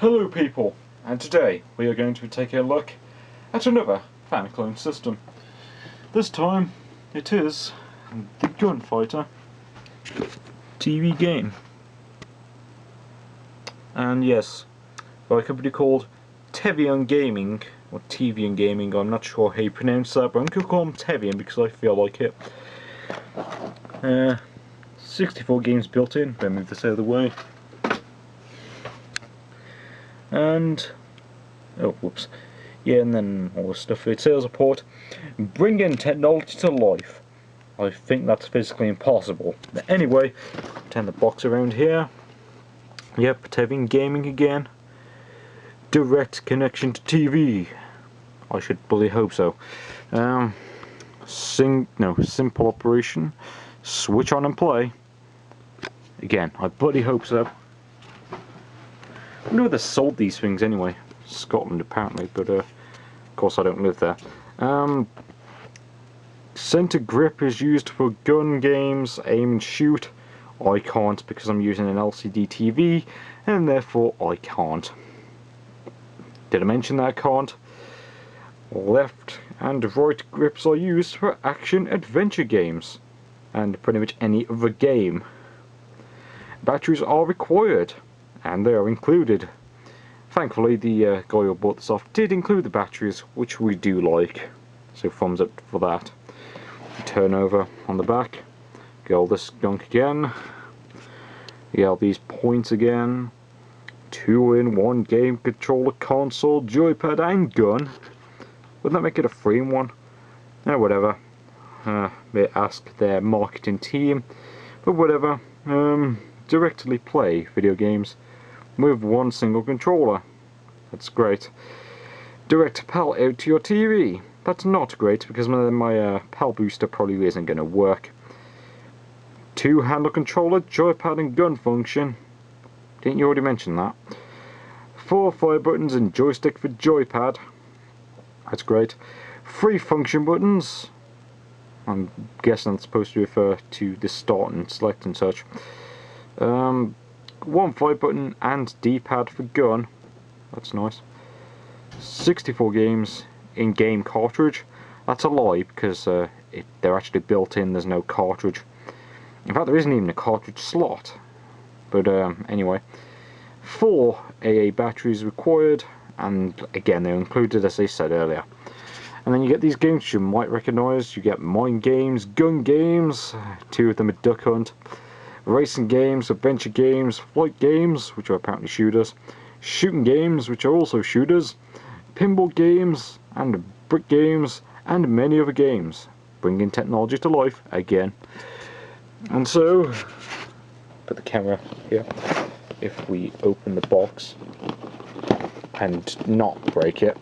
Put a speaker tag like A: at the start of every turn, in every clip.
A: Hello people, and today we are going to take a look at another Famiclone system. This time it is the Gunfighter TV game. And yes, by a company called Tevian Gaming, or Tevian Gaming, I'm not sure how you pronounce that, but I'm going to call them Tevian because I feel like it. 64 games built in, let me move this out of the way. And oh whoops, yeah, and then all the stuff. It says report, bringing technology to life. I think that's physically impossible. But anyway, turn the box around here. Yep, Tevian Gaming again. Direct connection to TV. I should bloody hope so. Simple operation. Switch on and play. Again, I bloody hope so. I wonder where they sold these things anyway. Scotland apparently, but of course I don't live there. Center grip is used for gun games, aim and shoot. I can't because I'm using an LCD TV and therefore I can't. Did I mention that I can't? Left and right grips are used for action adventure games and pretty much any other game. Batteries are required and they are included. Thankfully the guy who bought this off did include the batteries, which we do like, so thumbs up for that. Turn over on the back, get all this gunk again, get all these points again, 2-in-1 game controller, console, joypad and gun. Wouldn't that make it a 3-in-1? Eh, whatever. They ask their marketing team, but whatever. Directly play video games with one single controller. That's great. Direct PAL out to your TV. That's not great because my PAL booster probably isn't going to work. 2-handle controller, joypad and gun function. Didn't you already mention that? 4 fire buttons and joystick for joypad. That's great. 3 function buttons. I'm guessing that's supposed to refer to the start and select and such. 1 fire button and D-pad for gun. That's nice. 64 games in game cartridge. That's a lie because they're actually built in. There's no cartridge. In fact, there isn't even a cartridge slot. But anyway, 4 AA batteries required, and again they're included as I said earlier. And then you get these games you might recognise. You get mine games, gun games. 2 of them are Duck Hunt. Racing games, adventure games, flight games, which are apparently shooters, shooting games, which are also shooters, pinball games, and brick games, and many other games, bringing technology to life again. And so, put the camera here, if we open the box and not break it.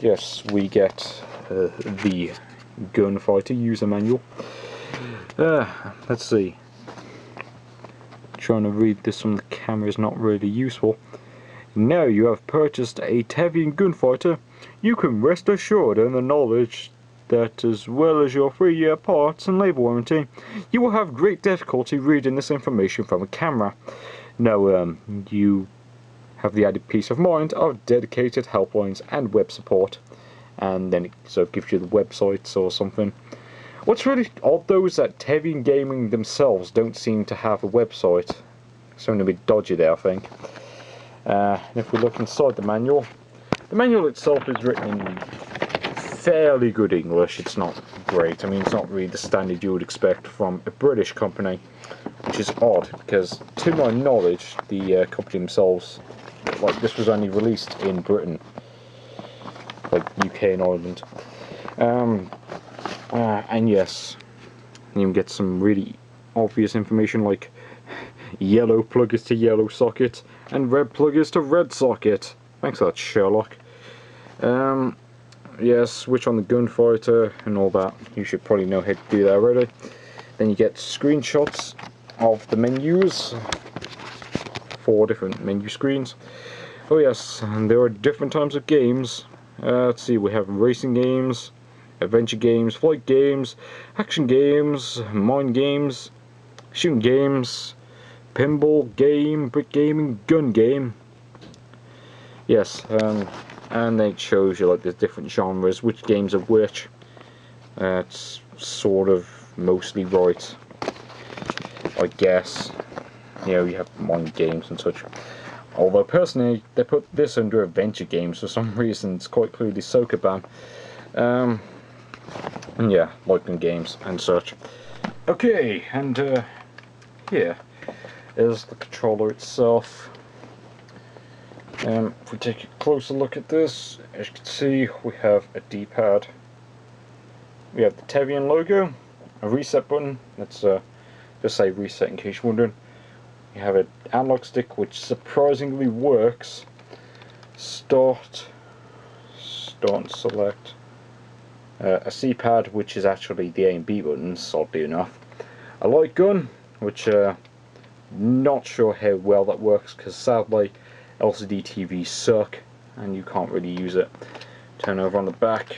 A: Yes, we get the Gunfighter user manual. Let's see. Trying to read this on the camera is not really useful. Now you have purchased a Tevian Gunfighter, you can rest assured in the knowledge that as well as your 3-year parts and labour warranty, you will have great difficulty reading this information from a camera. Now, you have the added peace of mind of dedicated helplines and web support, and then it sort of gives you the websites or something. What's really odd though is that Tevian Gaming themselves don't seem to have a website. Something a bit dodgy there, I think. And if we look inside the manual itself is written in fairly good English. It's not great. I mean, it's not really the standard you would expect from a British company, which is odd because, to my knowledge, the company themselves, like, this was only released in Britain, like UK and Ireland. And yes, you can get some really obvious information like yellow plug is to yellow socket and red plug is to red socket. Thanks for that, Sherlock. Yes, switch on the Gunfighter and all that. You should probably know how to do that already. Then you get screenshots of the menus. 4 different menu screens. Oh yes, and there are different types of games. Let's see, we have racing games, adventure games, flight games, action games, mind games, shooting games, pinball game, brick gaming, gun game. Yes, and then it shows you like the different genres, which games are which. It's sort of mostly right, I guess. You know, you have mind games and such. Although personally, they put this under adventure games for some reason. It's quite clearly Sokoban. And yeah, lightning games and such. Okay, and here is the controller itself. If we take a closer look at this, as you can see, we have a D-pad. We have the Tevian logo, a reset button. Let's just say reset in case you're wondering. You have an analog stick which surprisingly works. Start and select. A C-pad which is actually the A and B buttons, oddly enough. A light gun, which not sure how well that works because sadly LCD TVs suck and you can't really use it. Turn over on the back.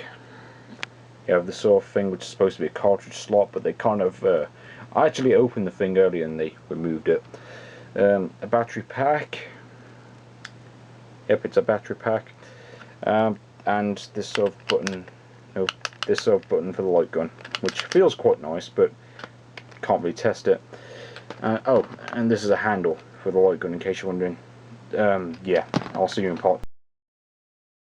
A: You have this sort of thing which is supposed to be a cartridge slot, but they kind of I actually opened the thing earlier and they removed it. A battery pack. Yep, it's a battery pack. And this sort of button, this sort of button for the light gun, which feels quite nice, but can't really test it. Oh, and this is a handle for the light gun in case you're wondering. Yeah, I'll see you in part